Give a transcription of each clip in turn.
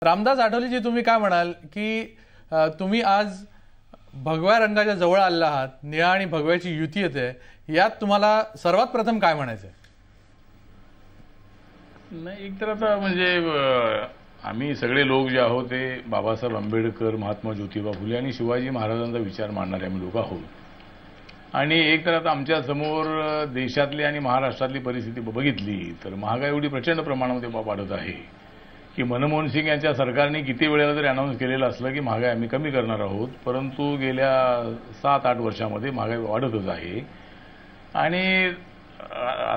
रामदास आठवलेजी, तुम्ही काय म्हणाल की तुम्ही आज भगव्या रंगाच्या जवळ आलेला आहात, निळा आणि भगव्याची युती येते, यात तुम्हाला सर्वात प्रथम काय म्हणायचं? नाही, एक तर आता म्हणजे आम्ही सगळे लोक जे आहोत ते बाबासाहेब आंबेडकर, महात्मा ज्योतिबा फुले आणि शिवाजी महाराजांचा विचार मांडणारे आम्ही लोक आहोत. आणि एक तर आता आमच्या समोर देशातली आणि महाराष्ट्रातली परिस्थिती बघितली तर महागाई एवढी प्रचंड प्रमाणामध्ये वाढत आहे की मनमोहन सिंग यांच्या सरकारने किती वेळेला जरी अनाऊन्स केलेलं असलं की महागाई आम्ही कमी करणार आहोत, परंतु गेल्या 7-8 वर्षामध्ये महागाई वाढतच आहे. आणि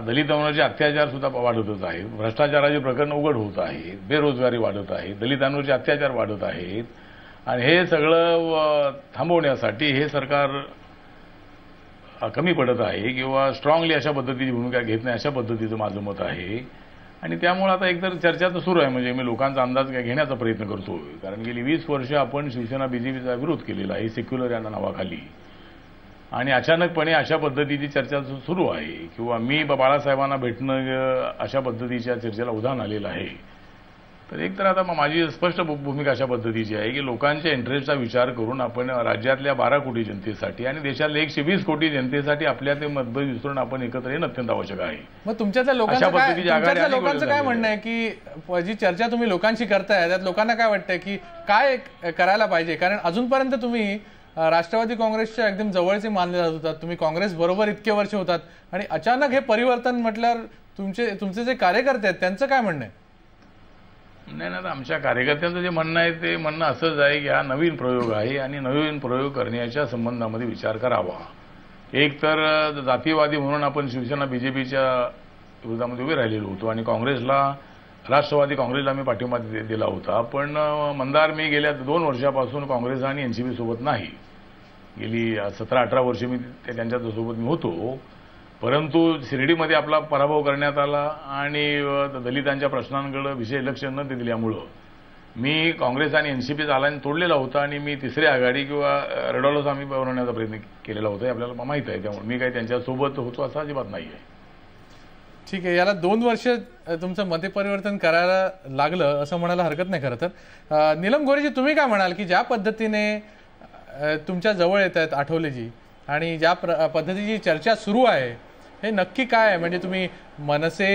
दलित अत्याचार अत्याचारसुद्धा वाढतच आहे, भ्रष्टाचाराचे प्रकरण उघड होत आहे, बेरोजगारी वाढत आहे, दलितांवरचे अत्याचार वाढत आहेत. आणि हे सगळं थांबवण्यासाठी हे सरकार कमी पडत आहे किंवा स्ट्रॉंगली अशा पद्धतीची भूमिका घेत नाही, अशा पद्धतीचं माझं मत आहे. आणि त्यामुळे आता एकतर चर्चा तर सुरू आहे, म्हणजे मी लोकांचा अंदाज घेण्याचा प्रयत्न करतोय. कारण गेली 20 वर्ष आपण शिवसेना बीजेपीचा विरोध केलेला आहे सेक्युलर या नावाखाली, आणि अचानकपणे अशा पद्धतीची चर्चा सुरू आहे किंवा मी बाळासाहेबांना भेटणं अशा पद्धतीच्या चर्चेला उधाण आलेलं आहे. तर एकतर आता माझी स्पष्ट भूमिका अशा पद्धतीची आहे की लोकांच्या इंटरेस्टचा विचार करून आपण राज्यातल्या 12 कोटी जनतेसाठी आणि देशातल्या 120 कोटी जनतेसाठी आपल्या ते मतभेद विसरून आपण एकत्र येणं अत्यंत आवश्यक आहे. मग तुमच्यातल्या लोकांचं काय म्हणणं आहे की जी चर्चा तुम्ही लोकांशी करताय त्यात लोकांना काय वाटतंय की काय करायला पाहिजे? कारण अजूनपर्यंत तुम्ही राष्ट्रवादी काँग्रेसच्या एकदम जवळचे मानले जात होतात, तुम्ही काँग्रेस बरोबर इतके वर्ष होतात आणि अचानक हे परिवर्तन म्हटल्यावर तुमचे जे कार्यकर्ते आहेत त्यांचं काय म्हणणं आहे? नाही ना, आमच्या कार्यकर्त्यांचं जे म्हणणं आहे ते म्हणणं असंच आहे की हा नवीन प्रयोग आहे आणि नवीन प्रयोग करण्याच्या संबंधामध्ये विचार करावा. एक तर जातीवादी म्हणून आपण शिवसेना बीजेपीच्या विरोधामध्ये उभे राहिलेलो होतो आणि राष्ट्रवादी काँग्रेसला मी पाठिंबा दिला होता. पण मंदार मी गेल्या 2 वर्षापासून काँग्रेस आणि एनसीपी सोबत नाही, गेली 17-18 वर्ष मी त्यांच्यासोबत मी होतो. परंतु शिर्डीमध्ये आपला पराभव करण्यात आला आणि दलितांच्या प्रश्नांकडे विशेष लक्ष न दिल्यामुळं मी काँग्रेस आणि एनसीपीचा आलायन्स तोडलेला होता आणि मी तिसरी आघाडी किंवा रेडॉलस आम्ही बनवण्याचा प्रयत्न केलेला होता, आपल्याला माहित आहे. त्यामुळे मी काही त्यांच्यासोबत होतो असं अजिबात नाही आहे. ठीक आहे, याला 2 वर्ष तुमचं मतपरिवर्तन करायला लागलं असं म्हणायला हरकत नाही खरं तर. नीलम गोरेजी, तुम्ही काय म्हणाल की ज्या पद्धतीने तुमच्या जवळ येत आहेत आठवलेजी आणि ज्या पद्धतीची चर्चा सुरू आहे हे नक्की काय आहे? म्हणजे तुम्ही मनसे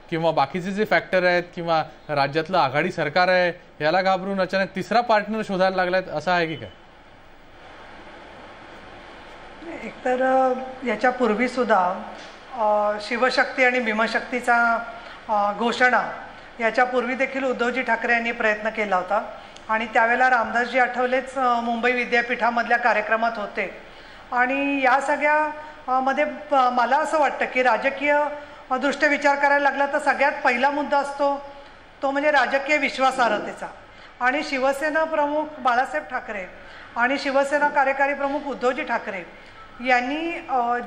किंवा बाकीचे जे फॅक्टर आहेत किंवा राज्यातलं आघाडी सरकार आहे याला घाबरून अचानक तिसरा पार्टनर शोधायला लागलात असं आहे की काय? एकतर याच्यापूर्वी सुद्धा शिवशक्ती आणि भीमशक्तीचा घोषणा याच्यापूर्वी देखील उद्धवजी ठाकरे यांनी प्रयत्न केला होता आणि त्यावेळेला रामदासजी आठवलेच मुंबई विद्यापीठामधल्या कार्यक्रमात होते. आणि या सगळ्या मध्ये मला असं वाटतं की राजकीय दृष्ट्या विचार करायला लागला तर सगळ्यात पहिला मुद्दा असतो तो म्हणजे राजकीय विश्वासार्हतेचा. आणि शिवसेना प्रमुख बाळासाहेब ठाकरे आणि शिवसेना कार्यकारी प्रमुख उद्धवजी ठाकरे यांनी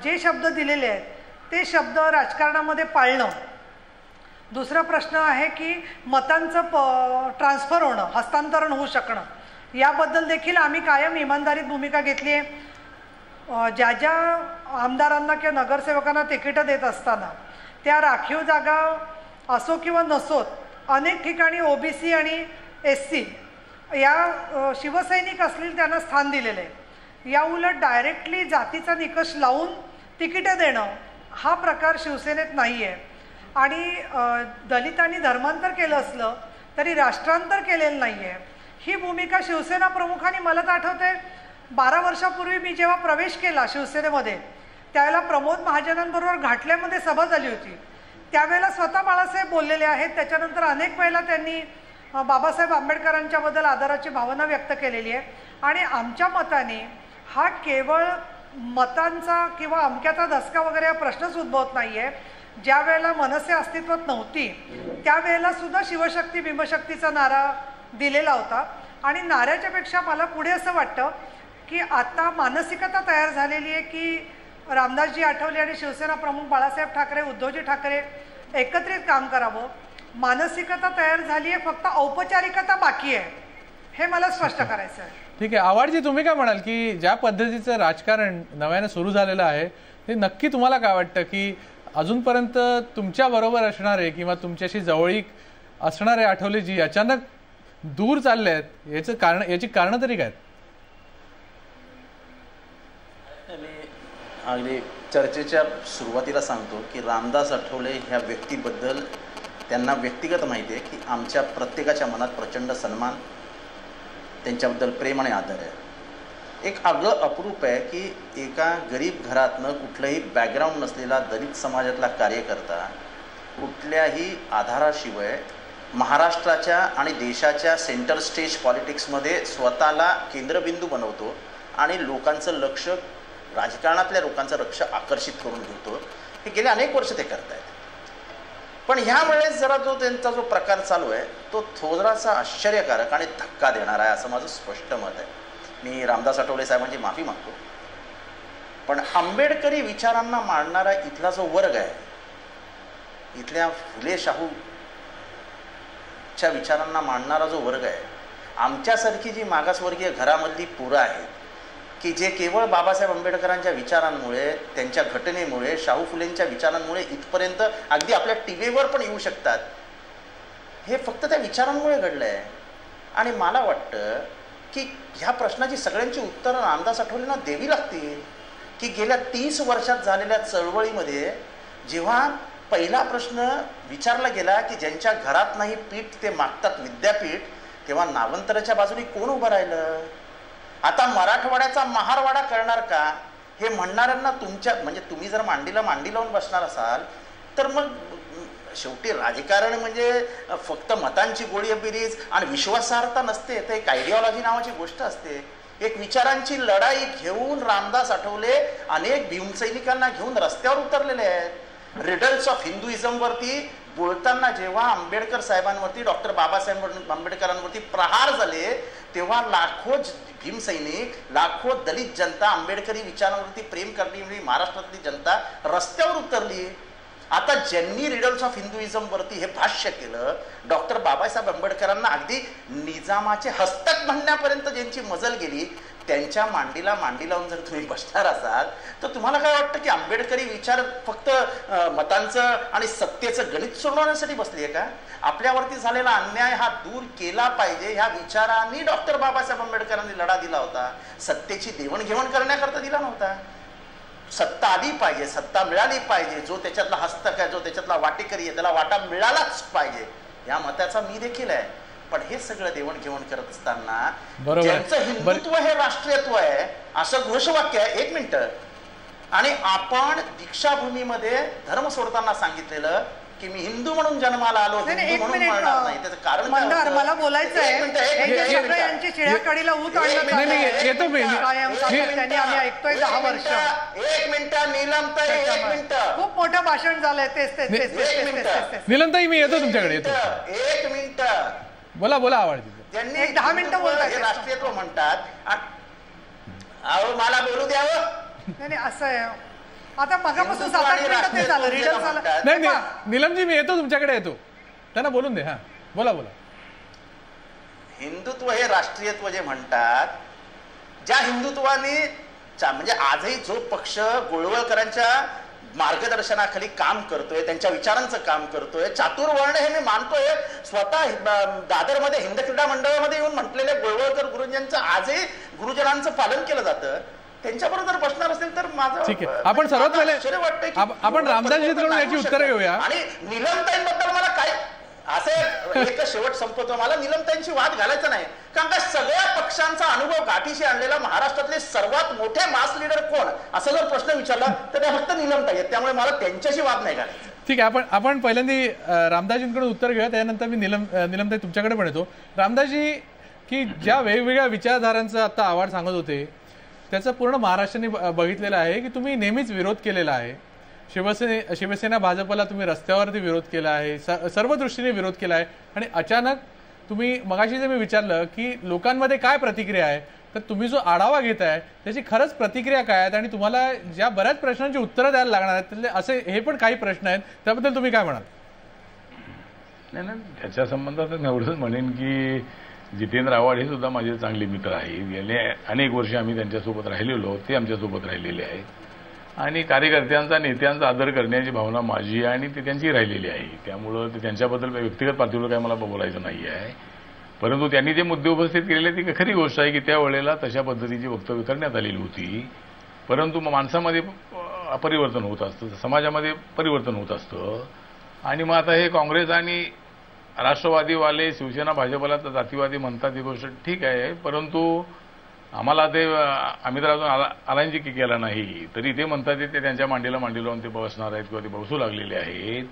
जे शब्द दिलेले आहेत ते शब्द राजकारणामध्ये पाळणं. दुसरा प्रश्न आहे की मतांचं ट्रान्सफर होणं, हस्तांतरण होऊ शकणं, याबद्दल देखील आम्ही कायम इमानदारीत भूमिका घेतली आहे. ज्या ज्या आमदारांना किंवा नगरसेवकांना तिकीटं देत असताना त्या राखीव जागा असो किंवा नसोत अनेक ठिकाणी ओबीसी आणि एससी या शिवसैनिक असलेले त्यांना स्थान दिलेलं आहे. या उलट डायरेक्टली जातीचा निकष लावून तिकीटं देणं हा प्रकार शिवसेनेत नाही आहे. आणि दलितांनी धर्मांतर केलं असलं तरी राष्ट्रांतर केलेलं नाही आहे. ही भूमिका शिवसेना प्रमुखांनी, मला तर आठवते 12 वर्षापूर्वी मी जेव्हा प्रवेश केला शिवसेनेमध्ये त्यावेळेला प्रमोद महाजनांबरोबर घाटल्यामध्ये सभा झाली होती. त्यावेळेला स्वतः बाळासाहेब बोललेले आहेत. त्याच्यानंतर अनेक वेळेला त्यांनी बाबासाहेब आंबेडकरांच्याबद्दल आदराची भावना व्यक्त केलेली आहे. आणि आमच्या मताने हा केवळ मतांचा किंवा अमक्याचा धसका वगैरे हा प्रश्नच उद्भवत नाही आहे. ज्या वेळेला मनसे अस्तित्वात नव्हती त्यावेळेला सुद्धा शिवशक्ती भीमशक्तीचा नारा दिलेला होता. आणि नाऱ्याच्या पेक्षा मला पुढे असं वाटतं की आता मानसिकता तयार झालेली आहे की रामदासजी आठवले आणि शिवसेना प्रमुख बाळासाहेब ठाकरे, उद्धवजी ठाकरे एकत्रित काम करावं. मानसिकता तयार झाली आहे, फक्त औपचारिकता बाकी आहे, हे मला स्पष्ट करायचं आहे. ठीक आहे, आवाडजी, तुम्ही काय म्हणाल की ज्या पद्धतीचं राजकारण नव्याने सुरू झालेलं आहे ते नक्की तुम्हाला काय वाटतं की अजूनपर्यंत तुमच्या बरोबर असणारे किंवा तुमच्याशी जवळीक असणारे आठवलेजी अचानक दूर चालले आहेत, याची कारणं तरी काय? मी अगदी चर्चेच्या सुरुवातीला सांगतो की रामदास आठवले ह्या व्यक्तीबद्दल त्यांना व्यक्तिगत माहिती आहे की आमच्या प्रत्येकाच्या मनात प्रचंड सन्मान, त्यांच्याबद्दल प्रेम आणि आदर आहे. एक आगळं अप्रूप आहे की एका गरीब घरातनं कुठलंही बॅकग्राऊंड नसलेला दलित समाजातला कार्यकर्ता कुठल्याही आधाराशिवाय महाराष्ट्राच्या आणि देशाच्या सेंटर स्टेज पॉलिटिक्समध्ये स्वतःला केंद्रबिंदू बनवतो आणि लोकांचं लक्ष, राजकारणातल्या लोकांचं लक्ष आकर्षित करून घेतो. हे गेले अनेक वर्ष ते करत आहेत. पण ह्यामुळेच जरा जो त्यांचा जो प्रकार चालू आहे तो थोडासा आश्चर्यकारक आणि धक्का देणारा आहे असं माझं स्पष्ट मत आहे. मी रामदास आठवले साहेबांची माफी मागतो, पण आंबेडकरी विचारांना मांडणारा इथला जो वर्ग आहे, इथल्या फुले शाहूच्या विचारांना मांडणारा जो वर्ग आहे, आमच्यासारखी जी मागासवर्गीय घरामधली पोरं आहेत की जे केवळ बाबासाहेब आंबेडकरांच्या विचारांमुळे, त्यांच्या घटनेमुळे, शाहू फुलेंच्या विचारांमुळे इथपर्यंत अगदी आपल्या टीव्हीवर पण येऊ शकतात, हे फक्त त्या विचारांमुळे घडलं आहे. आणि मला वाटतं की ह्या प्रश्नाची सगळ्यांची उत्तरं रामदास आठवलेंना द्यावी लागतील. की गेल्या 30 वर्षात झालेल्या चळवळीमध्ये जेव्हा पहिला प्रश्न विचारला गेला की ज्यांच्या घरात नाही पीठ ते मागतात विद्यापीठ, तेव्हा नावंतराच्या बाजूने कोण उभं राहिलं? आता मराठवाड्याचा महारवाडा करणार का हे म्हणणाऱ्यांना तुमच्या, म्हणजे तुम्ही जर मांडी लावून बसणार असाल तर मग शेवटी राजकारण म्हणजे फक्त मतांची गोळीबिरीज आणि विश्वासार्हता नसते, तर एक आयडिओलॉजी नावाची गोष्ट असते. एक विचारांची लढाई घेऊन रामदास आठवले अनेक भीमसैनिकांना घेऊन रस्त्यावर उतरलेले आहेत. रिडल्स ऑफ हिंदुइझमवरती बोलताना जेव्हा आंबेडकर साहेबांवरती, डॉक्टर बाबासाहेब आंबेडकरांवरती प्रहार झाले तेव्हा लाखो भीमसैनिक, लाखो दलित जनता, आंबेडकरी विचारांवरती प्रेम करणारी महाराष्ट्रातली जनता रस्त्यावर उतरली. आता ज्यांनी रिडल्स ऑफ हिंदुइझमवरती हे भाष्य केलं, डॉक्टर बाबासाहेब आंबेडकरांना अगदी निजामाचे हस्तक म्हणण्यापर्यंत ज्यांची मजल गेली, त्यांच्या मांडीला मांडी लावून जर तुम्ही बसणार असाल तर तुम्हाला काय वाटतं की आंबेडकरी विचार फक्त मतांचं आणि सत्तेचं गणित सोडवण्यासाठी बसली आहे का? आपल्यावरती झालेला अन्याय हा दूर केला पाहिजे ह्या विचारांनी डॉक्टर बाबासाहेब आंबेडकरांनी लढा दिला होता. सत्तेची देवणघेवण करण्याकरता दिला नव्हता. सत्ता आली पाहिजे, सत्ता मिळाली पाहिजे, जो त्याच्यातला हस्तक आहे, जो त्याच्यातला वाटेकरी आहे, त्याला वाटा मिळालाच पाहिजे या मताचा मी देखील आहे. पण हे सगळं देवणघेवण करत असताना ज्यांचं हिंदुत्व हे राष्ट्रीयत्व आहे असं घोषवाक्य आहे. 1 मिनिट. आणि आपण दीक्षाभूमीमध्ये धर्म सोडताना सांगितलेलं की मी हिंदू म्हणून जन्माला आलो, हिंदू म्हणून मरणार नाही. त्याचं कारण मला बोलायचं आहे, यांची शिळ्याकडीला ऊत आणलं त्यांनी आम्ही ऐकतोय 10 वर्ष. 1 मिनिट नीलमताई, 1 मिनिट. खूप मोठं भाषण झालंय. तेच नीलमताई मी येतो तुमच्याकडे, येतो. 1 मिनिट. बोला बोला. आवड ज्यांनी 10 मिनिटं बोलतात राष्ट्रीयत्व म्हणतात, अहो मला बोलू द्यावं. नाही असं आहे. आता मगापासून 7-8 मिनिटं ते झालं, रिडल झालं. नाही नीलमजी मी येतो तुमच्याकडे, येतो. त्यांना बोलून दे. हा बोला बोला. हिंदुत्व हे राष्ट्रीयत्व जे म्हणतात, ज्या हिंदुत्वाने म्हणजे आजही जो पक्ष गोळवळकरांच्या मार्गदर्शनाखाली काम करतोय, त्यांच्या विचारांचं काम करतोय, चातुर्वर्ण हे मी मानतोय. स्वतः दादरमध्ये हिंद क्रीडा मंडळामध्ये येऊन म्हटलेले गोळवळकर गुरुजींचं आजही गुरुजनांचं पालन केलं जातं. त्यांच्याबरोबर जर बसणार असेल तर माझं ठीक आहे. आपण सर्वात पहिले आपण रामदासजीकडून याची उत्तरं घेऊया. आणि नीलमताईंबद्दल मला काय असं एक शेवट संपवतो, मला नीलमताईंची वाद घालायचा नाही, कारण का सगळ्या पक्षांचा अनुभव गाठीशी आणलेला महाराष्ट्रातले सर्वात मोठे मास लीडर कोण असा जर प्रश्न विचारला तर त्या फक्त नीलमताई आहेत. त्यामुळे मला त्यांच्याशी वाद नाही घालायचा. ठीक आहे. आपण पहिल्यांदा रामदासजींकडून उत्तर घेऊया, त्यानंतर मी नीलमताई तुमच्याकडे पण येतो. रामदासजी, की ज्या वेगवेगळ्या विचारधारांचा आता आवाज सांगत होते त्याचा पूर्ण महाराष्ट्राने बघितलेला आहे की तुम्ही नेहमीच विरोध केलेला आहे. शिवसेना भाजपला तुम्ही रस्त्यावरती विरोध केला आहे, सर्व दृष्टीने विरोध केला आहे. आणि अचानक तुम्ही मगाशी जे मी विचारलं की लोकांमध्ये काय प्रतिक्रिया आहे, तर तुम्ही जो आढावा घेताय त्याची खरंच प्रतिक्रिया काय आहेत आणि तुम्हाला ज्या बऱ्याच प्रश्नांची उत्तरं द्यायला लागणार आहेत त्यातले असे हे पण काही प्रश्न आहेत, त्याबद्दल तुम्ही काय म्हणाल? नाही, त्याच्या संबंधात एवढंच म्हणेन की जितेंद्र आव्हाड हे सुद्धा माझे चांगले मित्र आहेत. गेले अनेक वर्ष आम्ही त्यांच्यासोबत राहिलेलो, ते आमच्यासोबत राहिलेले आहेत. आणि कार्यकर्त्यांचा, नेत्यांचा आदर करण्याची भावना माझी आहे आणि ती त्यांची राहिलेली आहे. त्यामुळं ते त्यांच्याबद्दल व्यक्तिगत पातळीवर काय मला बोलायचं नाही आहे. परंतु त्यांनी जे मुद्दे उपस्थित केलेले ती खरी गोष्ट आहे की त्यावेळेला तशा पद्धतीची वक्तव्य करण्यात आलेली होती. परंतु माणसामध्ये परिवर्तन होत असतं, समाजामध्ये परिवर्तन होत असतं. आणि मग आता हे काँग्रेस आणि राष्ट्रवादीवाले शिवसेना भाजपला तर जातीवादी म्हणतात, ही गोष्ट ठीक आहे. परंतु आम्हाला ते आम्ही तर अजून अलायन्स केला नाही, तरी ते म्हणतात ते त्यांच्या मांडीला लावून ते बसणार आहेत किंवा ते बसू लागलेले आहेत.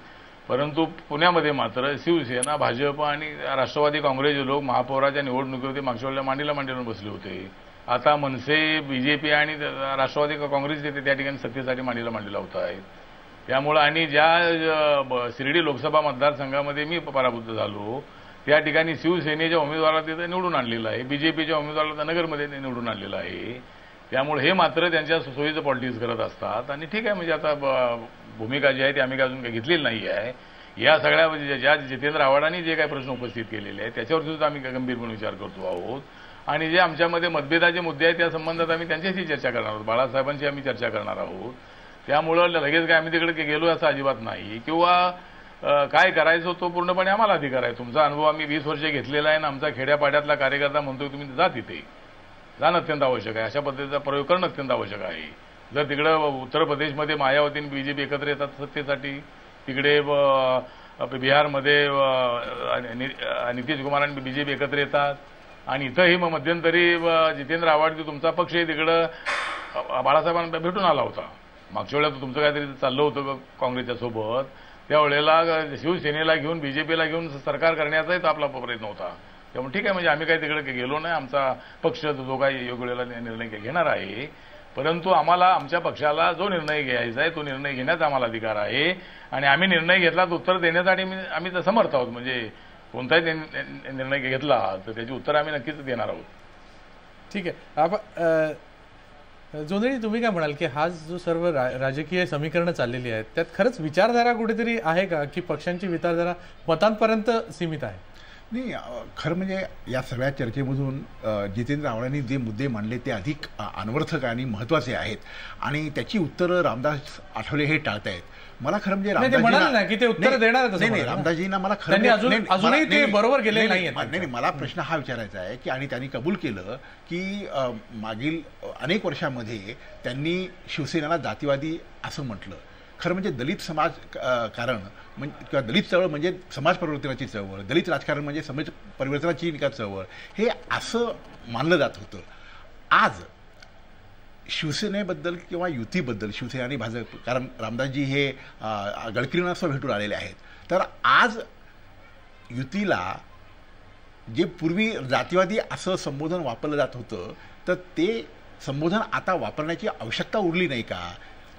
परंतु पुण्यामध्ये मात्र शिवसेना भाजप आणि राष्ट्रवादी काँग्रेसचे लोक महापौराच्या निवडणुकीमध्ये मागच्या वेळेला मांडीला लावून बसले होते. आता मनसे, बीजेपी आणि राष्ट्रवादी काँग्रेस ते त्या ठिकाणी सत्तेसाठी मांडीला लावत आहेत. त्यामुळं आणि ज्या शिर्डी लोकसभा मतदारसंघामध्ये मी पराभूत झालो त्या ठिकाणी शिवसेनेच्या उमेदवाराला तिथे निवडून आणलेलं आहे, बीजेपीच्या उमेदवाराला नगरमध्ये निवडून आणलेलं आहे. त्यामुळे हे मात्र त्यांच्या सोयीचं पॉलिटिक्स करत असतात. आणि ठीक आहे, म्हणजे आता भूमिका जी आहे ती आम्ही अजून काही घेतलेली नाही आहे. या सगळ्या ज्या जितेंद्र आव्हाडांनी जे काही प्रश्न उपस्थित केलेले आहेत त्याच्यावर सुद्धा आम्ही गंभीरपणे विचार करतो आहोत. आणि जे आमच्यामध्ये मतभेदाचे मुद्दे आहेत त्या संबंधात आम्ही त्यांच्याशी चर्चा करणार आहोत, बाळासाहेबांशी आम्ही चर्चा करणार आहोत. त्यामुळं लगेच काय आम्ही तिकडे गेलो असं अजिबात नाही. किंवा काय करायचं तो पूर्णपणे आम्हाला अधिकार आहे. तुमचा अनुभव आम्ही 20 वर्ष घेतलेला आहे ना, आमचा खेड्यापाड्यातला कार्यकर्ता म्हणतोय तुम्ही जा तिथे जाणं अत्यंत आवश्यक आहे, अशा पद्धतीचा प्रयोग करणं अत्यंत आवश्यक आहे. जर तिकडं उत्तर प्रदेशमध्ये मायावती आणि बीजेपी एकत्र येतात सत्तेसाठी, तिकडे बिहारमध्ये नितीश कुमार आणि बीजेपी एकत्र येतात, आणि इथंही मग मध्यंतरी जितेंद्र आव्हाड तुमचा पक्ष आहे तिकडं बाळासाहेबांना भेटून आला होता. मागच्या वेळेला तुमचं काहीतरी चाललं होतं काँग्रेसच्या सोबत, त्यावेळेला शिवसेनेला घेऊन बीजेपीला घेऊन सरकार करण्याचाही आपला प्रयत्न होता. त्यामुळे ठीक आहे, म्हणजे आम्ही काही तिकडे गेलो नाही. आमचा पक्ष जो काही योग्य वेळेला निर्णय घेणार आहे. परंतु आम्हाला आमच्या पक्षाला जो निर्णय घ्यायचा आहे तो निर्णय घेण्याचा आम्हाला अधिकार आहे. आणि आम्ही निर्णय घेतला तर उत्तर देण्यासाठी आम्ही तर समर्थ आहोत. म्हणजे कोणताही निर्णय घेतला तर त्याची उत्तर आम्ही नक्कीच देणार आहोत. ठीक आहे. जोंधळी, तुम्ही काय म्हणाल की हा जो सर्व राजकीय समीकरणं चाललेली आहेत त्यात खरंच विचारधारा कुठेतरी आहे का, की पक्षांची विचारधारा मतांपर्यंत सीमित आहे? नाही, खरं म्हणजे या सगळ्या चर्चेमधून जितेंद्र आव्हाडांनी जे मुद्दे मांडले ते अधिक अनवर्थक आणि महत्त्वाचे आहेत. आणि त्याची उत्तरं रामदास आठवले हे टाळतायत. मला खरं म्हणजे रामदासजींना मला खरं अजूनही ते बरोबर गेले नाही. मला प्रश्न हा विचारायचा आहे की, आणि त्यांनी कबूल केलं की मागील अनेक वर्षामध्ये त्यांनी शिवसेनेला जातीवादी असं म्हटलं. खरं म्हणजे दलित समाज कारण किंवा दलित चळवळ म्हणजे समाज परिवर्तनाची चळवळ, दलित राजकारण म्हणजे समाज परिवर्तनाची चळवळ, हे असं मानलं जात होतं. आज शिवसेनेबद्दल किंवा युतीबद्दल, शिवसेना आणि भाजप, कारण रामदासजी हे गडकरींना भेटून आलेले आहेत, तर आज युतीला जे पूर्वी जातीवादी असं संबोधन वापरलं जात होतं तर ते संबोधन आता वापरण्याची आवश्यकता उरली नाही का?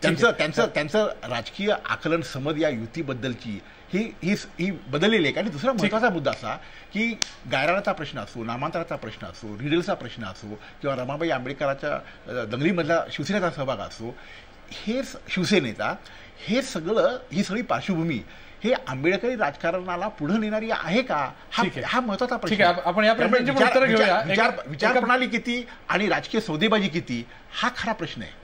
त्यांचं राजकीय आकलन समज या युतीबद्दलची ही बदललेली आहे. आणि दुसरा महत्त्वाचा मुद्दा असा की गायरानाचा प्रश्न असो, नामांतराचा प्रश्न असो, रिडलचा प्रश्न असो किंवा रमाबाई आंबेडकरांच्या दंगलीमधला शिवसेनेचा सहभाग असो, हे शिवसेनेचा ही सगळी पार्श्वभूमी हे आंबेडकरी राजकारणाला पुढे नेणारी आहे का? हा महत्त्वाचा प्रश्न. आपण या प्रश्नाची उत्तर घेऊया. विचार प्रणाली किती आणि राजकीय सौदेबाजी किती, हा खरा प्रश्न आहे.